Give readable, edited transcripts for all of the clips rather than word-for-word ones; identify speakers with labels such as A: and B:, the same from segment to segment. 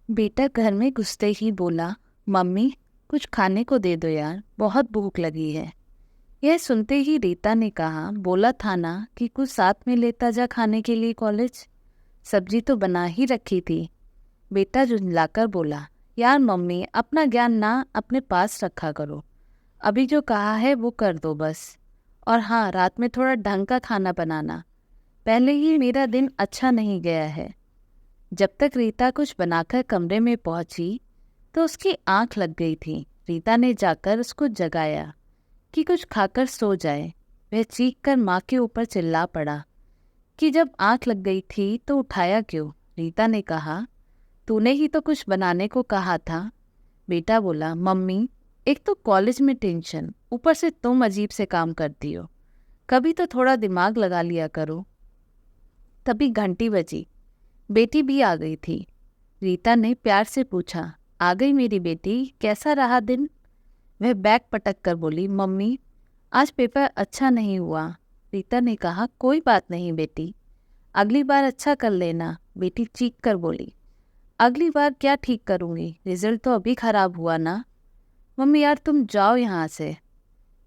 A: बेटा घर में घुसते ही बोला, मम्मी कुछ खाने को दे दो यार, बहुत भूख लगी है। यह सुनते ही रीता ने कहा, बोला था ना कि कुछ साथ में लेता जा खाने के लिए कॉलेज। सब्जी तो बना ही रखी थी। बेटा झुंझलाकर बोला, यार मम्मी अपना ज्ञान ना अपने पास रखा करो। अभी जो कहा है वो कर दो बस। और हाँ, रात में थोड़ा ढंग का खाना बनाना। पहले ही मेरा दिन अच्छा नहीं गया है। जब तक रीता कुछ बनाकर कमरे में पहुंची तो उसकी आंख लग गई थी। रीता ने जाकर उसको जगाया कि कुछ खाकर सो जाए। वह चीख कर माँ के ऊपर चिल्ला पड़ा कि जब आंख लग गई थी तो उठाया क्यों। रीता ने कहा, तूने ही तो कुछ बनाने को कहा था। बेटा बोला, मम्मी एक तो कॉलेज में टेंशन, ऊपर से तुम अजीब से काम करती हो। कभी तो थोड़ा दिमाग लगा लिया करो। तभी घंटी बजी। बेटी भी आ गई थी। रीता ने प्यार से पूछा, आ गई मेरी बेटी, कैसा रहा दिन। वह बैग पटक कर बोली, मम्मी आज पेपर अच्छा नहीं हुआ। रीता ने कहा, कोई बात नहीं बेटी, अगली बार अच्छा कर लेना। बेटी चीख कर बोली, अगली बार क्या ठीक करूंगी, रिजल्ट तो अभी खराब हुआ ना। मम्मी यार तुम जाओ यहाँ से,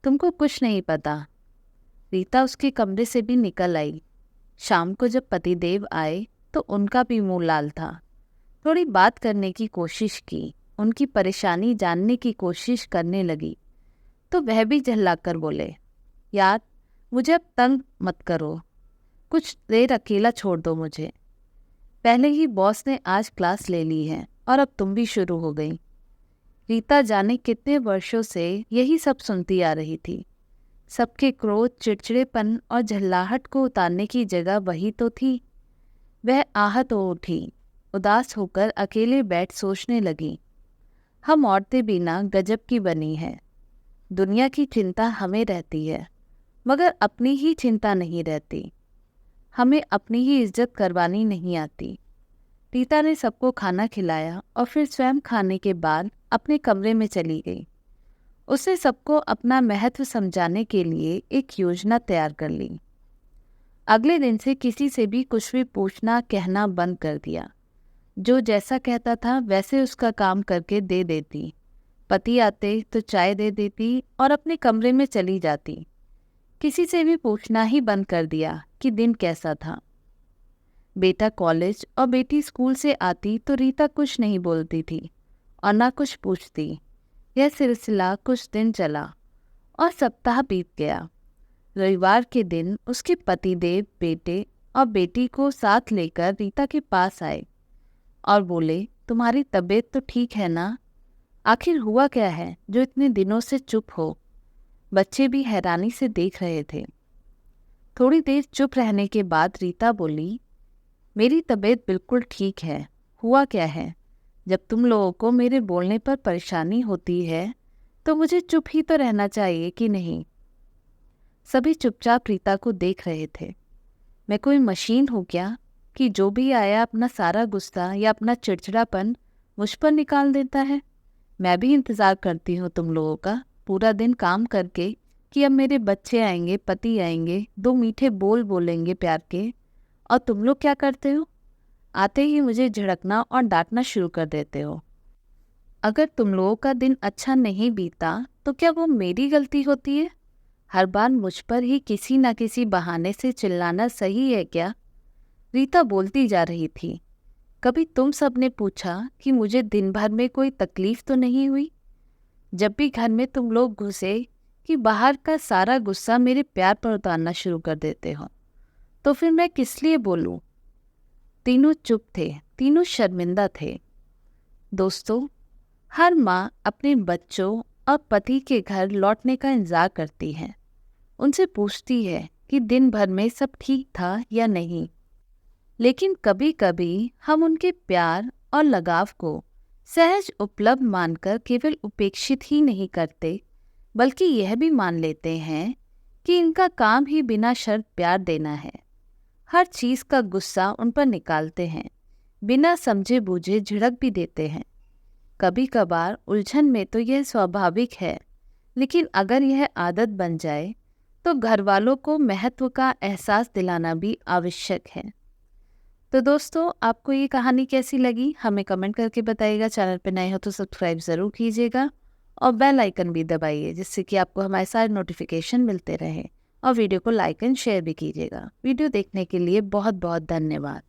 A: तुमको कुछ नहीं पता। रीता उसके कमरे से भी निकल आई। शाम को जब पतिदेव आए तो उनका भी मुंह लाल था। थोड़ी बात करने की कोशिश की, उनकी परेशानी जानने की कोशिश करने लगी तो वह भी झल्लाकर बोले, यार मुझे अब तंग मत करो, कुछ देर अकेला छोड़ दो मुझे। पहले ही बॉस ने आज क्लास ले ली है और अब तुम भी शुरू हो गई। रीता जाने कितने वर्षों से यही सब सुनती आ रही थी। सबके क्रोध, चिड़चिड़ेपन और झल्लाहट को उतारने की जगह वही तो थी। वह आहत हो उठी। उदास होकर अकेले बैठ सोचने लगी, हम औरतें भी ना गजब की बनी हैं। दुनिया की चिंता हमें रहती है मगर अपनी ही चिंता नहीं रहती। हमें अपनी ही इज्जत करवानी नहीं आती। रीता ने सबको खाना खिलाया और फिर स्वयं खाने के बाद अपने कमरे में चली गई। उसने सबको अपना महत्व समझाने के लिए एक योजना तैयार कर ली। अगले दिन से किसी से भी कुछ भी पूछना कहना बंद कर दिया। जो जैसा कहता था वैसे उसका काम करके दे देती। पति आते तो चाय दे देती और अपने कमरे में चली जाती। किसी से भी पूछना ही बंद कर दिया कि दिन कैसा था। बेटा कॉलेज और बेटी स्कूल से आती तो रीता कुछ नहीं बोलती थी और ना कुछ पूछती। यह सिलसिला कुछ दिन चला और सप्ताह बीत गया। रविवार के दिन उसके पतिदेव बेटे और बेटी को साथ लेकर रीता के पास आए और बोले, तुम्हारी तबीयत तो ठीक है ना? आखिर हुआ क्या है जो इतने दिनों से चुप हो? बच्चे भी हैरानी से देख रहे थे। थोड़ी देर चुप रहने के बाद रीता बोली, मेरी तबीयत बिल्कुल ठीक है। हुआ क्या है? जब तुम लोगों को मेरे बोलने पर परेशानी होती है तो मुझे चुप ही तो रहना चाहिए कि नहीं? सभी चुपचाप रीता को देख रहे थे। मैं कोई मशीन हूँ क्या कि जो भी आया अपना सारा गुस्सा या अपना चिड़चिड़ापन मुझ पर निकाल देता है? मैं भी इंतज़ार करती हूँ तुम लोगों का, पूरा दिन काम करके, कि अब मेरे बच्चे आएंगे, पति आएंगे, दो मीठे बोल बोलेंगे प्यार के। और तुम लोग क्या करते हो? आते ही मुझे झिड़कना और डांटना शुरू कर देते हो। अगर तुम लोगों का दिन अच्छा नहीं बीता तो क्या वो मेरी गलती होती है? हर बार मुझ पर ही किसी न किसी बहाने से चिल्लाना सही है क्या? रीता बोलती जा रही थी। कभी तुम सब ने पूछा कि मुझे दिन भर में कोई तकलीफ तो नहीं हुई? जब भी घर में तुम लोग घुसे कि बाहर का सारा गुस्सा मेरे प्यार पर उतारना शुरू कर देते हो, तो फिर मैं किस लिए बोलूं? तीनों चुप थे, तीनों शर्मिंदा थे। दोस्तों, हर माँ अपने बच्चों और पति के घर लौटने का इंतजार करती है। उनसे पूछती है कि दिन भर में सब ठीक था या नहीं। लेकिन कभी कभी हम उनके प्यार और लगाव को सहज उपलब्ध मानकर केवल उपेक्षित ही नहीं करते, बल्कि यह भी मान लेते हैं कि इनका काम ही बिना शर्त प्यार देना है। हर चीज़ का गुस्सा उन पर निकालते हैं, बिना समझे बूझे झिड़क भी देते हैं। कभी कभार उलझन में तो यह स्वाभाविक है, लेकिन अगर यह आदत बन जाए तो घर वालों को महत्व का एहसास दिलाना भी आवश्यक है। तो दोस्तों, आपको ये कहानी कैसी लगी हमें कमेंट करके बताइएगा। चैनल पे नए हो तो सब्सक्राइब ज़रूर कीजिएगा और बेल आइकन भी दबाइए, जिससे कि आपको हमारे सारे नोटिफिकेशन मिलते रहे। और वीडियो को लाइक एंड शेयर भी कीजिएगा। वीडियो देखने के लिए बहुत बहुत धन्यवाद।